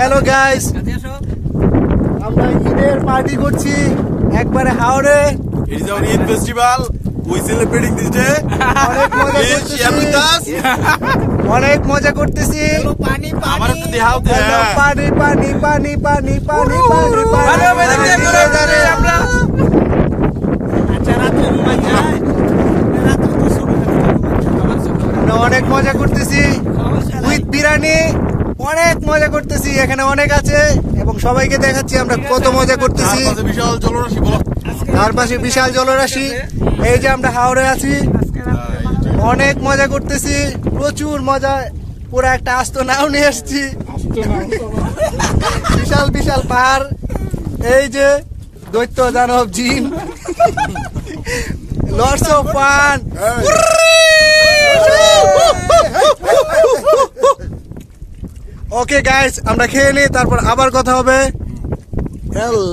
Hello guys, আমরা ঈদের party করছি একবারে হাওড়ে। It is our Eid festival. We celebrating this day. অনেক মজা করতেছি। আমার একটু দেখাও দে। পানি পানি পানি পানি পানি পানি আমরা অনেক মজা করতেছি উইথ বিরিয়ানি। অনেক মজা করতেছি, এখানে অনেক আছে এবং সবাইকে দেখাচ্ছি আমরা কত মজা করতেছি। বিশাল জলরাশি বলো। তার পাশে বিশাল জলরাশি। এই যে আমরা হাওড়ে আছি, অনেক মজা করতেছি, প্রচুর মজা। পুরো একটা আস্ত নাও নিয়ে এসছি, বিশাল বিশাল পাহাড়। এই যে দৈত্য দানব জিন, lots of fun. Okay guys, আমরা খেয়ে নিই, তারপর আবার কথা হবে।